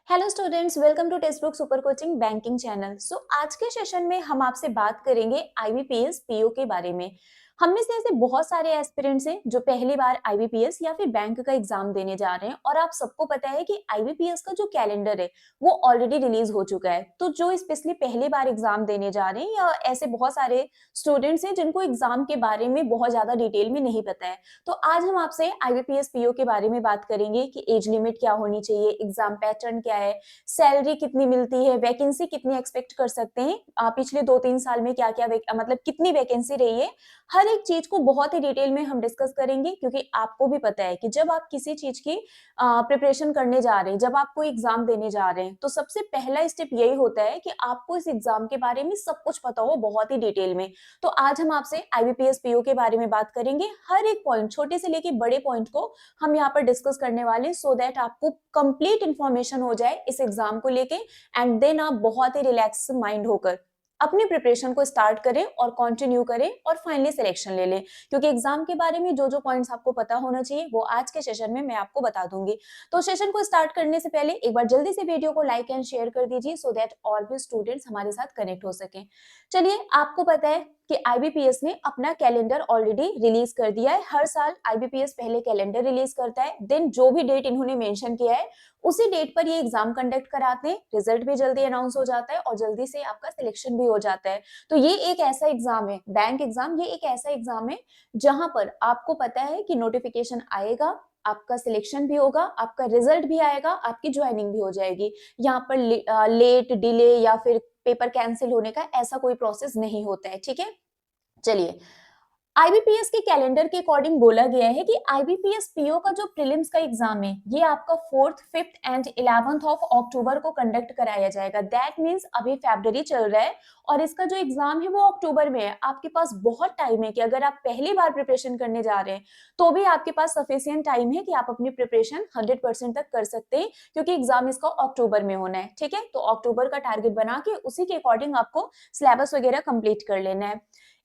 Hello students, welcome to textbook super coaching banking channel. आज के session में हम आपसे बात करेंगे आईबीपीएस पीओ के बारे में। हम में से ऐसे बहुत सारे एस्पिरेंट्स हैं जो पहली बार आईबीपीएस या फिर बैंक का एग्जाम देने जा रहे हैं और आप सबको पता है कि आईबीपीएस का जो कैलेंडर है वो ऑलरेडी रिलीज हो चुका है। तो जो स्पेशली पहली बार एग्जाम देने जा रहे हैं या ऐसे बहुत सारे स्टूडेंट्स हैं जिनको एग्जाम के बारे में बहुत ज्यादा डिटेल में नहीं पता है, तो आज हम आपसे आईबीपीएस पीओ के बारे में बात करेंगे कि एज लिमिट क्या होनी चाहिए, एग्जाम पैटर्न क्या है, सैलरी कितनी मिलती है, वैकेंसी कितनी एक्सपेक्ट कर सकते हैं, पिछले 2-3 साल में क्या-क्या मतलब कितनी वैकेंसी रही है। हर एक चीज को बहुत ही डिटेल में हम डिस्कस करेंगे क्योंकि आपको भी पता है कि जब आप किसी चीज की प्रिपरेशन करने जा रहे हैं, जब आप कोई एग्जाम देने जा रहे हैं, तो सबसे पहला स्टेप यही होता है कि आपको इस एग्जाम के बारे में सब कुछ पता हो बहुत ही डिटेल में। तो आज हम आपसे आईबीपीएस पीओ के बारे में बात करेंगे। हर एक पॉइंट, छोटे से लेके बड़े पॉइंट को हम यहाँ पर डिस्कस करने वाले हैं सो दैट आपको कंप्लीट इंफॉर्मेशन हो जाए इस एग्जाम को लेके एंड देन आप बहुत ही रिलैक्स माइंड होकर अपनी प्रिपरेशन को स्टार्ट करें और कंटिन्यू करें और फाइनली सिलेक्शन ले लें। क्योंकि एग्जाम के बारे में जो जो पॉइंट्स आपको पता होना चाहिए वो आज के सेशन में मैं आपको बता दूंगी। तो सेशन को स्टार्ट करने से पहले एक बार जल्दी से वीडियो को लाइक एंड शेयर कर दीजिए सो दैट और भी स्टूडेंट्स हमारे साथ कनेक्ट हो सकें। चलिए, आपको पता है कि आईबीपीएस ने अपना कैलेंडर ऑलरेडी रिलीज कर दिया है। हर साल आईबीपीएस पहले कैलेंडर रिलीज करता है, देन जो भी डेट इन्होंने मेंशन किया है उसी डेट पर ये एग्जाम कंडक्ट कराते हैं। रिजल्ट भी जल्दी अनाउंस हो जाता है और जल्दी से आपका सिलेक्शन भी हो जाता है। तो ये एक ऐसा एग्जाम है, बैंक एग्जाम, ये एक ऐसा एग्जाम है जहां पर आपको पता है कि नोटिफिकेशन आएगा, आपका सिलेक्शन भी होगा, आपका रिजल्ट भी आएगा, आपकी ज्वाइनिंग भी हो जाएगी। यहाँ पर लेट, डिले या फिर पेपर कैंसिल होने का ऐसा कोई प्रोसेस नहीं होता है। ठीक है, चलिए, आईबीपीएस के कैलेंडर के अकॉर्डिंग बोला गया है कि आईबीपीएस पीओ का जो प्रीलिम्स का एग्जाम है ये आपका 4th, 5th and 11th of October को कंडक्ट कराया जाएगा। दैट मींस अभी फरवरी चल रहा है और इसका जो एग्जाम है वो अक्टूबर में है। आपके पास बहुत टाइम है कि अगर आप पहली बार प्रिपरेशन करने जा रहे हैं तो भी आपके पास सफिशिएंट टाइम है कि आप अपनी प्रिपरेशन 100% तक कर सकते हैं क्योंकि एग्जाम इसका अक्टूबर में होना है। ठीक है, तो अक्टूबर का टारगेट बना के उसी के अकॉर्डिंग आपको सिलेबस वगैरह कंप्लीट कर लेना है।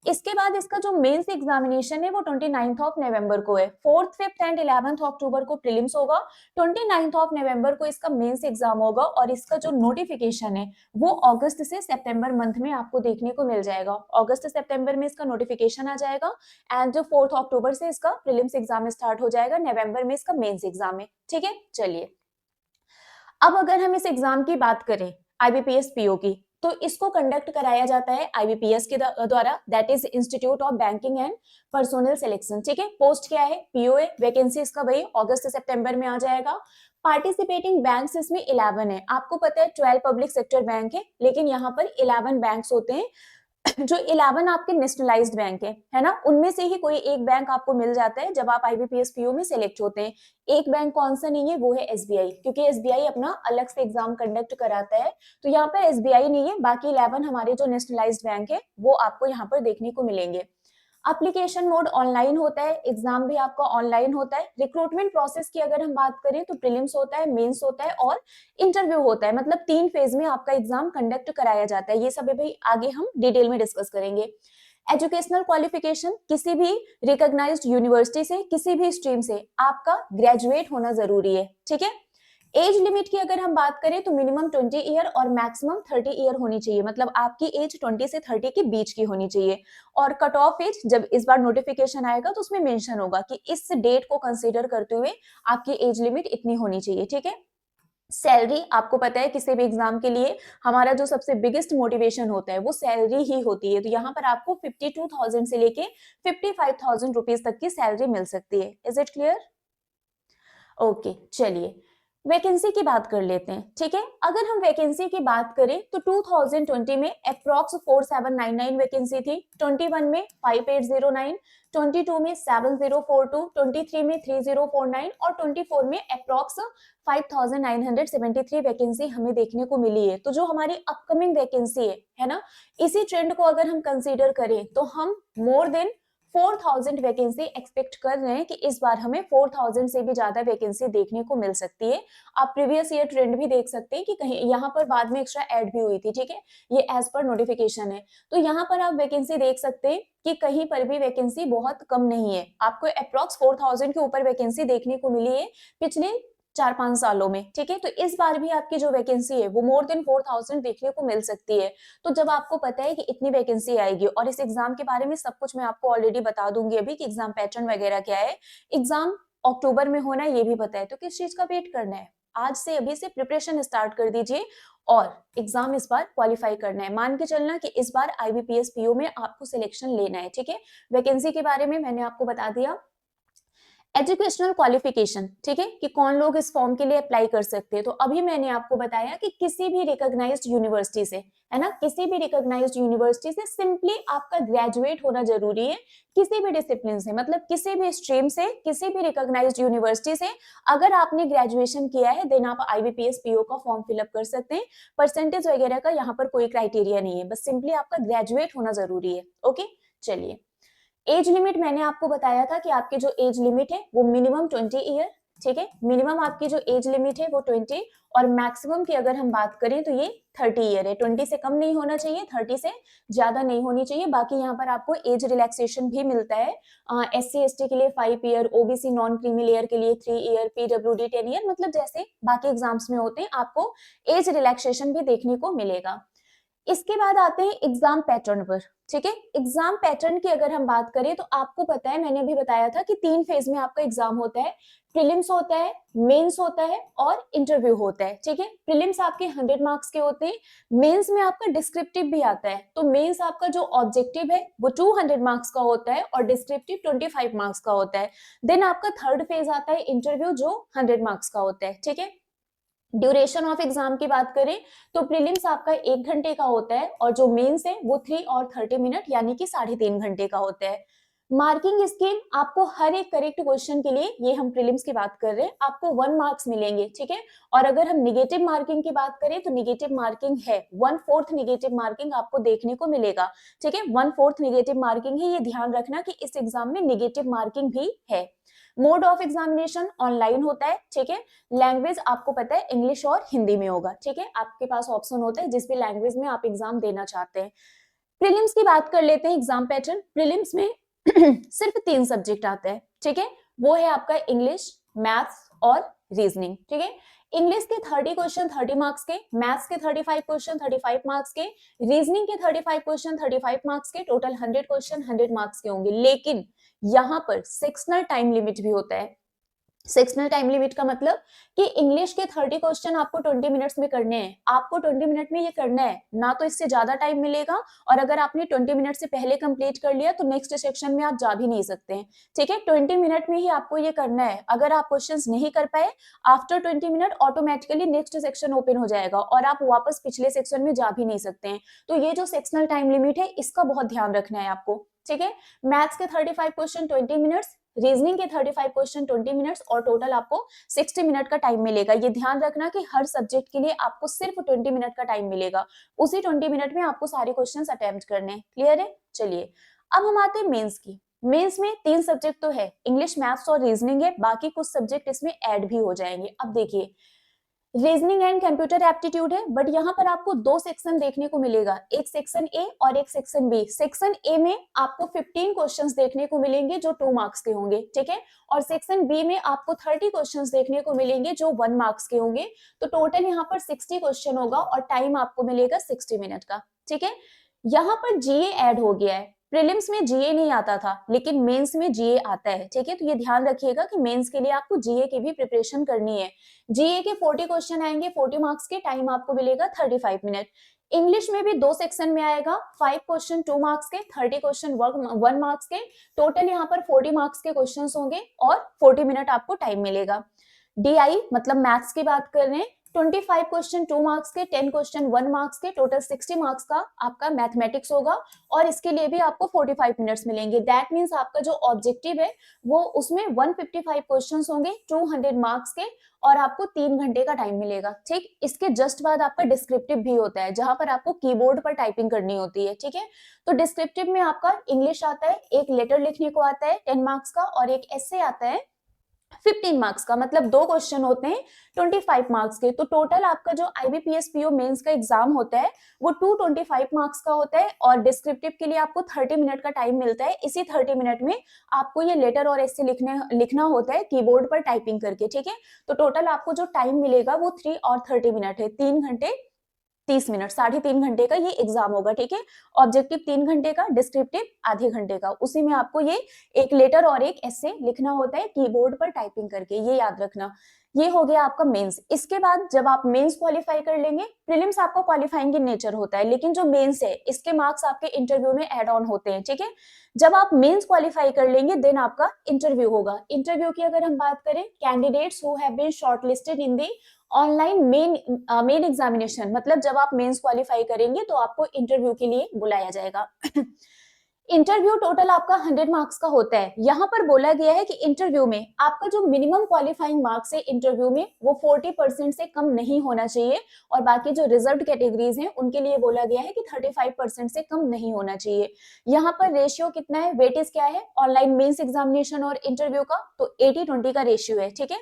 इसके बाद इसका जो मेंस एग्जामिनेशन है वो 29th ऑफ नवंबर को है। 4th, 5th एंड 11th अक्टूबर को प्रीलिम्स होगा, 29th ऑफ नवंबर को इसका मेंस एग्जाम होगा और इसका जो नोटिफिकेशन है वो अगस्त से सितंबर मंथ में आपको देखने को मिल जाएगा। अगस्त सितंबर में इसका नोटिफिकेशन आ जाएगा एंड जो 4th अक्टूबर से इसका प्रीलिम्स एग्जाम स्टार्ट हो जाएगा, नवंबर में इसका मेंस एग्जाम है। ठीक है, चलिए, अब अगर हम इस एग्जाम की बात करें आईबीपीएस पीओ की, तो इसको कंडक्ट कराया जाता है आईबीपीएस के द्वारा, that is institute of banking and personnel selection. ठीक है, पोस्ट क्या है, पीओए, वैकेंसी इसका वही अगस्त से सितंबर में आ जाएगा। पार्टिसिपेटिंग बैंक्स इसमें 11 है। आपको पता है 12 पब्लिक सेक्टर बैंक है लेकिन यहाँ पर 11 बैंक्स होते हैं। जो 11 आपके नेशनलाइज्ड बैंक है ना, उनमें से ही कोई एक बैंक आपको मिल जाता है जब आप आईबीपीएस पीओ में सिलेक्ट होते हैं। एक बैंक कौन सा नहीं है, वो है एसबीआई, क्योंकि एसबीआई अपना अलग से एग्जाम कंडक्ट कराता है। तो यहाँ पर एसबीआई नहीं है, बाकी 11 हमारे जो नेशनलाइज्ड बैंक है वो आपको यहाँ पर देखने को मिलेंगे। एप्लीकेशन मोड ऑनलाइन होता है, एग्जाम भी आपका ऑनलाइन होता है। रिक्रूटमेंट प्रोसेस की अगर हम बात करें तो प्रीलिम्स होता है, मेंस होता है और इंटरव्यू होता है। मतलब 3 फेज में आपका एग्जाम कंडक्ट कराया जाता है। ये सब भाई आगे हम डिटेल में डिस्कस करेंगे। एजुकेशनल क्वालिफिकेशन, किसी भी रिकॉग्नाइज्ड यूनिवर्सिटी से, किसी भी स्ट्रीम से आपका ग्रेजुएट होना जरूरी है। ठीक है, एज लिमिट की अगर हम बात करें तो मिनिमम 20 ईयर और मैक्सिमम 30 ईयर होनी चाहिए। मतलब आपकी एज 20 से 30 के बीच की होनी चाहिए। और कट ऑफ एज जब इस बार नोटिफिकेशन आएगा तो उसमें मेंशन होगा कि इस डेट को कंसीडर करते हुए आपकी एज लिमिट इतनी होनी चाहिए। ठीक है, सैलरी आपको पता है किसी भी एग्जाम के लिए हमारा जो सबसे बिगेस्ट मोटिवेशन होता है वो सैलरी ही होती है। तो यहाँ पर आपको 52,000 से लेके 55,000 रुपीज तक की सैलरी मिल सकती है। Is it clear? ओके, चलिए, वैकेंसी की बात कर लेते हैं। ठीक है, अगर हम वैकेंसी की बात करें तो 2020 में अप्रॉक्स 4799 वैकेंसी थी, 21 में 5809, 22 में 7042, 23 में 3049 और 24 में अप्रॉक्स 5973 वैकेंसी हमें देखने को मिली है। तो जो हमारी अपकमिंग वैकेंसी है ना, इसी ट्रेंड को अगर हम कंसीडर करें तो हम मोर देन 4000 वैकेंसी एक्सपेक्ट कर रहे हैं कि इस बार हमें 4000 से भी ज्यादा वैकेंसी देखने को मिल सकती है। आप प्रीवियस ईयर ट्रेंड भी देख सकते हैं कि कहीं यहाँ पर बाद में एक्स्ट्रा ऐड भी हुई थी। ठीक है, ये एज पर नोटिफिकेशन है। तो यहाँ पर आप वैकेंसी देख सकते हैं कि कहीं पर भी वैकेंसी बहुत कम नहीं है। आपको अप्रॉक्स 4000 के ऊपर वैकेंसी देखने को मिली है पिछले 4-5 सालों में, ठीक है। तो इस बार भी आपकी जो वैकेंसी है वो मोर देन 4000 देखने को मिल सकती है। तो जब आपको पता है कि इतनी वैकेंसी आएगी, और इस एग्जाम के बारे में सब कुछ मैं आपको ऑलरेडी बता दूंगी अभी कि एग्जाम पैटर्न वगैरह क्या है, एग्जाम अक्टूबर में होना है ये भी पता है, तो किस चीज का वेट करना है, आज से अभी से प्रिपरेशन स्टार्ट कर दीजिए और एग्जाम इस बार क्वालिफाई करना है। मान के चलना कि इस बार आईबीपीएस पीओ में आपको सिलेक्शन लेना है, ठीक है। वैकेंसी के बारे में मैंने आपको बता दिया। एजुकेशनल क्वालिफिकेशन, ठीक है, कि कौन लोग इस फॉर्म के लिए अप्लाई कर सकते हैं। तो अभी मैंने आपको बताया कि किसी भी रिकॉग्नाइज्ड यूनिवर्सिटी से, है ना, किसी भी रिकॉग्नाइज्ड यूनिवर्सिटी से सिंपली आपका ग्रेजुएट होना जरूरी है, किसी भी डिसिप्लिन से, मतलब किसी भी स्ट्रीम से, किसी भी रिकॉग्नाइज्ड यूनिवर्सिटी से अगर आपने ग्रेजुएशन किया है देन आप आईबीपीएस पीओ का फॉर्म फिलअप कर सकते हैं। परसेंटेज वगैरह का यहाँ पर कोई क्राइटेरिया नहीं है, बस सिंपली आपका ग्रेजुएट होना जरूरी है। ओके, चलिए। एज लिमिट मैंने आपको बताया था कि आपकी जो एज लिमिट है वो मिनिमम 20 ईयर, ठीक है। मिनिमम आपकी जो एज लिमिट है वो 20, और मैक्सिमम की अगर हम बात करें तो ये 30 ईयर है। 20 से कम नहीं होना चाहिए, 30 से ज्यादा नहीं होनी चाहिए। बाकी यहाँ पर आपको एज रिलैक्सेशन भी मिलता है। SC ST के लिए 5 year, OBC non creamy layer के लिए 3 ईयर, पीडब्ल्यूडी 10 ईयर, मतलब जैसे बाकी एग्जाम्स में होते हैं आपको एज रिलैक्सेशन भी देखने को मिलेगा। इसके बाद आते हैं एग्जाम पैटर्न पर, ठीक है। एग्जाम पैटर्न की अगर हम बात करें तो आपको पता है, मैंने अभी बताया था कि 3 फेज में आपका एग्जाम होता है। प्रीलिम्स होता है, मेंस होता है और इंटरव्यू होता है, ठीक है। प्रीलिम्स आपके 100 मार्क्स के होते हैं, मेंस में आपका डिस्क्रिप्टिव भी आता है। तो मेंस आपका जो ऑब्जेक्टिव है वो 200 मार्क्स का होता है और डिस्क्रिप्टिव 25 मार्क्स का होता है। देन आपका थर्ड फेज आता है इंटरव्यू, जो 100 मार्क्स का होता है, ठीक है। ड्यूरेशन ऑफ एग्जाम की बात करें तो प्रीलिम्स आपका 1 घंटे का होता है और जो मेंस है वो 3 और 30 मिनट यानी कि 3.5 घंटे का होता है। मार्किंग स्कीम आपको हर एक करेक्ट क्वेश्चन के लिए, ये हम प्रीलिम्स की बात कर रहे हैं, आपको 1 मार्क्स मिलेंगे, ठीक है। और अगर हम निगेटिव मार्किंग की बात करें तो निगेटिव मार्किंग है 1/4 निगेटिव मार्किंग आपको देखने को मिलेगा, ठीक है। 1/4 निगेटिव मार्किंग है, ये ध्यान रखना कि इस एग्जाम में निगेटिव मार्किंग भी है। मोड ऑफ एग्जामिनेशन ऑनलाइन होता है, ठीक है। लैंग्वेज आपको पता है इंग्लिश और हिंदी में होगा, ठीक है। आपके पास ऑप्शन होता है जिस भी लैंग्वेज में आप एग्जाम देना चाहते हैं। प्रीलिम्स की बात कर लेते हैं, एग्जाम पैटर्न। प्रीलिम्स में सिर्फ 3 सब्जेक्ट आते हैं, ठीक है। वो है आपका इंग्लिश, मैथ्स और रीजनिंग, ठीक है। इंग्लिश के 30 क्वेश्चन 30 मार्क्स के, मैथ्स के 35 क्वेश्चन 35 मार्क्स के, रीजनिंग के 35 क्वेश्चन 35 मार्क्स के, टोटल 100 क्वेश्चन 100 मार्क्स के होंगे। लेकिन यहाँ पर सेक्शनल टाइम लिमिट भी होता है। सेक्शनल टाइम लिमिट का मतलब कि इंग्लिश के 30 क्वेश्चन आपको 20 मिनट्स में करने हैं, आपको 20 मिनट में ये करना है ना, तो इससे ज्यादा टाइम मिलेगा। और अगर आपने 20 मिनट से पहले कंप्लीट कर लिया तो नेक्स्ट सेक्शन में आप जा भी नहीं सकते हैं, ठीक है। 20 मिनट में ही आपको ये करना है। अगर आप क्वेश्चंस नहीं कर पाए after 20 minute automatically next section open हो जाएगा और आप वापस पिछले सेक्शन में जा भी नहीं सकते हैं। तो ये जो सेक्शनल टाइम लिमिट है इसका बहुत ध्यान रखना है आपको, ठीक है। मैथ्स के 35 क्वेश्चन 20 मिनट्स, रीजनिंग के 35 क्वेश्चन 20 मिनट्स और टोटल आपको 60 मिनट का टाइम मिलेगा। ये ध्यान रखना कि हर सब्जेक्ट के लिए आपको सिर्फ 20 मिनट का टाइम मिलेगा, उसी 20 मिनट में आपको सारे क्वेश्चंस अटेम्प्ट करने हैं। क्लियर है? चलिए अब हम आते हैं मेंस की। मेंस में 3 सब्जेक्ट तो है, इंग्लिश, मैथ्स और रीजनिंग है, बाकी कुछ सब्जेक्ट इसमें ऐड भी हो जाएंगे। अब देखिए, रीजनिंग एंड कंप्यूटर एप्टीट्यूड है, बट यहाँ पर आपको 2 सेक्शन देखने को मिलेगा, एक सेक्शन ए और एक सेक्शन बी। सेक्शन ए में आपको 15 क्वेश्चंस देखने को मिलेंगे जो 2 मार्क्स के होंगे, ठीक है। और सेक्शन बी में आपको 30 क्वेश्चंस देखने को मिलेंगे जो 1 मार्क्स के होंगे। तो टोटल यहाँ पर 60 क्वेश्चन होगा और टाइम आपको मिलेगा 60 मिनट का, ठीक है। यहाँ पर जीए ऐड हो गया है। प्रीलिम्स में जीए नहीं आता था लेकिन मेंस में जीए आता है, ठीक है। तो ये ध्यान रखिएगा कि मेंस के लिए आपको जीए की भी प्रिपरेशन करनी है। जीए के 40 क्वेश्चन आएंगे 40 मार्क्स के, टाइम आपको मिलेगा 35 मिनट। इंग्लिश में भी 2 सेक्शन में आएगा, 5 क्वेश्चन 2 मार्क्स के, 30 क्वेश्चन 1 मार्क्स के, टोटल यहाँ पर 40 मार्क्स के क्वेश्चंस होंगे और 40 मिनट आपको टाइम मिलेगा। डीआई मतलब मैथ्स की बात कर रहे हैं, 25 क्वेश्चन 2 मार्क्स के, 10 क्वेश्चन 1 मार्क्स के, टोटल 60 मार्क्स का आपका मैथमेटिक्स होगा और इसके लिए भी आपको 45 मिनट्स मिलेंगे। दैट मींस आपका जो ऑब्जेक्टिव है वो उसमें 155 क्वेश्चंस होंगे 200 मार्क्स के और आपको 3 घंटे का टाइम मिलेगा, ठीक। इसके जस्ट बाद आपका डिस्क्रिप्टिव भी होता है जहां पर आपको कीबोर्ड पर टाइपिंग करनी होती है, ठीक है। तो डिस्क्रिप्टिव में आपका इंग्लिश आता है, एक लेटर लिखने को आता है 10 मार्क्स का और एक एसे आता है 15 मार्क्स का, मतलब 2 क्वेश्चन होते हैं 25 मार्क्स के। तो टोटल आपका जो आईबीपीएस पीओ मेंस का एग्जाम होता है वो 225 मार्क्स का होता है, और डिस्क्रिप्टिव के लिए आपको 30 मिनट का टाइम मिलता है। इसी 30 मिनट में आपको ये लेटर और ऐसे लिखना होता है कीबोर्ड पर टाइपिंग करके, ठीक है। तो टोटल आपको जो टाइम मिलेगा वो 3 और 30 मिनट है, 3 घंटे 30 मिनट, 3.5 घंटे का ये एग्जाम होगा, ठीक है। ऑब्जेक्टिव 3 घंटे का, डिस्क्रिप्टिव आधे घंटे का। उसी में आपको ये एक लेटर और एक ऐसे लिखना होता है कीबोर्ड पर टाइपिंग करके, ये याद रखना। ये हो गया आपका मेंस। इसके बाद जब आप मेंस क्वालिफाई कर लेंगे, प्रीलिम्स आपका क्वालिफाइंग इन नेचर होता है, लेकिन जो मेंस है इसके मार्क्स आपके इंटरव्यू में एड ऑन होते हैं, ठीक है। जब आप मेंस क्वालिफाई कर लेंगे देन आपका इंटरव्यू होगा। इंटरव्यू की अगर हम बात करें, candidates who have been shortlisted in the online main examination, मतलब जब आप मेंस क्वालिफाई करेंगे तो आपको इंटरव्यू के लिए बुलाया जाएगा। इंटरव्यू टोटल आपका 100 मार्क्स का होता है। यहाँ पर बोला गया है कि इंटरव्यू में आपका जो मिनिमम क्वालिफाइंग मार्क्स है इंटरव्यू में वो 40% से कम नहीं होना चाहिए, और बाकी जो रिजर्व कैटेगरीज हैं उनके लिए बोला गया है कि 35% से कम नहीं होना चाहिए। यहाँ पर रेशियो कितना है, वेटेज क्या है ऑनलाइन मेंस एग्जामिनेशन और इंटरव्यू का, तो 80-20 का रेशियो है, ठीक है।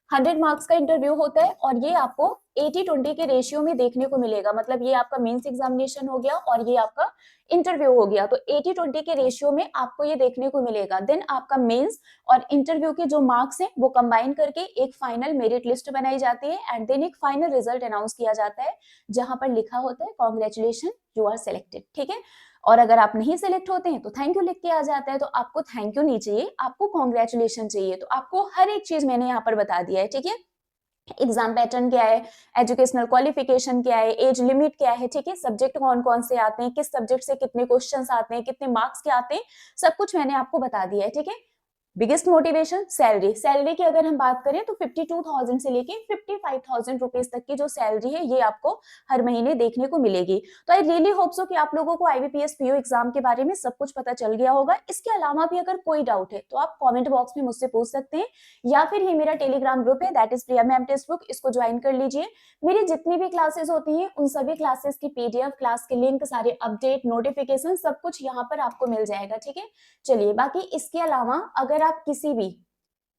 100 मार्क्स का इंटरव्यू होता है और ये आपको 80-20 के रेशियो में देखने को मिलेगा। मतलब ये आपका मेंस एग्जामिनेशन हो गया और ये आपका इंटरव्यू हो गया, तो 80-20 के रेशियो में आपको ये देखने को मिलेगा। देन आपका मेंस और इंटरव्यू के जो मार्क्स हैं वो कंबाइन करके एक फाइनल मेरिट लिस्ट बनाई जाती है, एंड देन एक फाइनल रिजल्ट अनाउंस किया जाता है जहां पर लिखा होता है कॉन्ग्रेचुलेशन यू आर सिलेक्टेड, ठीक है। और अगर आप नहीं सिलेक्ट होते हैं तो थैंक यू लिख के आ जाता है। तो आपको थैंक यू नहीं चाहिए, आपको कॉन्ग्रेचुलेशन चाहिए। तो आपको हर एक चीज मैंने यहाँ पर बता दिया है, ठीक है। एग्जाम पैटर्न क्या है, एजुकेशनल क्वालिफिकेशन क्या है, एज लिमिट क्या है, ठीक है, सब्जेक्ट कौन कौन से आते हैं, किस सब्जेक्ट से कितने क्वेश्चंस आते हैं, कितने मार्क्स के आते हैं, सब कुछ मैंने आपको बता दिया है, ठीक है। बिगेस्ट मोटिवेशन सैलरी, सैलरी की अगर हम बात करें तो 52,000 से लेके 55,000 रुपीज तक की जो सैलरी है ये आपको हर महीने देखने को मिलेगी। तो आई रियली होप सो कि आप लोगों को आईबीपीएस पीओ एग्जाम के बारे में सब कुछ पता चल गया होगा। इसके अलावा भी अगर कोई डाउट है तो आप कमेंट बॉक्स में मुझसे पूछ सकते हैं, या फिर ये मेरा टेलीग्राम ग्रुप है that is Priya ma'am text book, इसको ज्वाइन कर लीजिए। मेरी जितनी भी क्लासेस होती हैं उन सभी क्लासेस की पीडीएफ, क्लास के लिंक, सारे अपडेट, नोटिफिकेशन सब कुछ यहाँ पर आपको मिल जाएगा, ठीक है। चलिए, बाकी इसके अलावा अगर आप किसी भी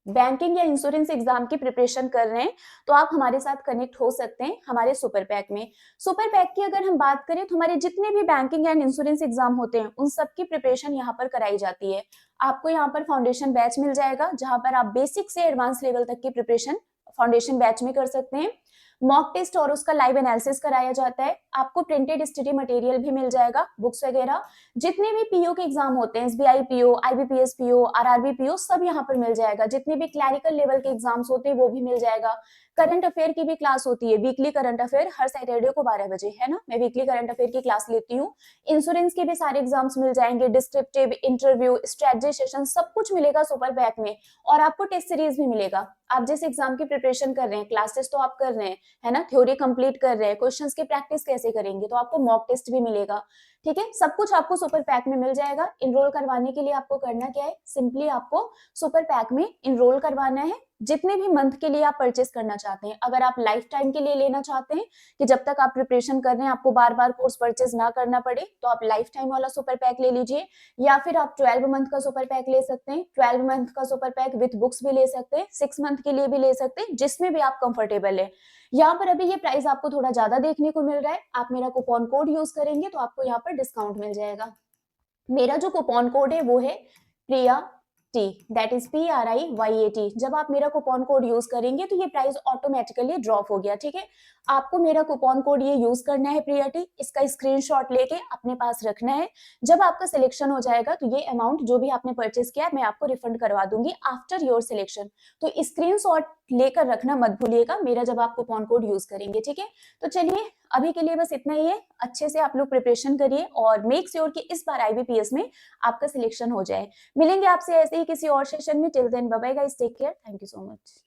बैंकिंग या इंश्योरेंस एग्जाम की प्रिपरेशन कर रहे हैं तो आप हमारे साथ कनेक्ट हो सकते हैं हमारे सुपर पैक में। सुपर पैक की अगर हम बात करें तो हमारे जितने भी बैंकिंग एंड इंश्योरेंस एग्जाम होते हैं उन सब की प्रिपरेशन यहाँ पर कराई जाती है। आपको यहाँ पर फाउंडेशन बैच मिल जाएगा जहां पर आप बेसिक से एडवांस लेवल तक की प्रिपरेशन फाउंडेशन बैच में कर सकते हैं। मॉक टेस्ट और उसका लाइव एनालिसिस कराया जाता है। आपको प्रिंटेड स्टडी मटेरियल भी मिल जाएगा, बुक्स वगैरह। जितने भी पीओ के एग्जाम होते हैं, SBI PO, IBPS PO, RRB PO, सब यहाँ पर मिल जाएगा। जितने भी क्लैरिकल लेवल के एग्जाम्स होते हैं वो भी मिल जाएगा। करंट अफेयर की भी क्लास होती है, वीकली करंट अफेयर, हर सैटरडे को 12 बजे, है ना, मैं वीकली करंट अफेयर की क्लास लेती हूँ। इंश्योरेंस के भी सारे एग्जाम्स मिल जाएंगे, डिस्क्रिप्टिव, इंटरव्यू, स्ट्रेटजी सेशन, सब कुछ मिलेगा सुपर पैक में। और आपको टेस्ट सीरीज भी मिलेगा। आप जिस एग्जाम की प्रिपरेशन कर रहे हैं, क्लासेस तो आप कर रहे हैं, है ना, थ्योरी कंप्लीट कर रहे हैं, क्वेश्चंस की प्रैक्टिस कैसे करेंगे, तो आपको मॉक टेस्ट भी मिलेगा, ठीक है। सब कुछ आपको सुपर पैक में मिल जाएगा। इनरोल करवाने के लिए आपको करना क्या है, सिंपली आपको सुपर पैक में इनरोल करवाना है। जितने भी मंथ के लिए आप परचेस करना चाहते हैं, अगर आप लाइफ टाइम के लिए लेना चाहते हैं कि जब तक आप प्रिपरेशन कर रहे हैं आपको बार बार कोर्स परचेस ना करना पड़े, तो आप लाइफ टाइम वाला सुपर पैक ले लीजिए। या फिर आप 12 मंथ का सुपर पैक ले सकते हैं। 12 मंथ का सुपर पैक विद बुक्स भी ले सकते हैं, 6 मंथ के लिए भी ले सकते हैं, जिसमें भी आप कंफर्टेबल है। यहाँ पर अभी ये प्राइस आपको थोड़ा ज्यादा देखने को मिल रहा है। आप मेरा कूपन कोड यूज करेंगे तो आपको यहाँ पर डिस्काउंट मिल जाएगा। मेरा जो कूपन कोड है वो है प्रिया टी, दैट इज PRIYAT। जब आप मेरा कूपन कोड यूज करेंगे तो ये प्राइस ऑटोमेटिकली ड्रॉप हो गया, ठीक है। आपको मेरा कूपन कोड ये यूज करना है प्रिया टी, इसका स्क्रीनशॉट लेके अपने पास रखना है। जब आपका सिलेक्शन हो जाएगा तो ये अमाउंट जो भी आपने परचेस किया मैं आपको रिफंड करवा दूंगी आफ्टर योर सिलेक्शन। तो स्क्रीनशॉट लेकर रखना मत भूलिएगा मेरा, जब आप कूपन कोड यूज करेंगे, ठीक है। तो चलिए, अभी के लिए बस इतना ही है। अच्छे से आप लोग प्रिपरेशन करिए और मेक श्योर कि इस बार आईबीपीएस में आपका सिलेक्शन हो जाए। मिलेंगे आपसे ऐसे ही किसी और सेशन में। Till then bye bye guys, take care, thank you so much.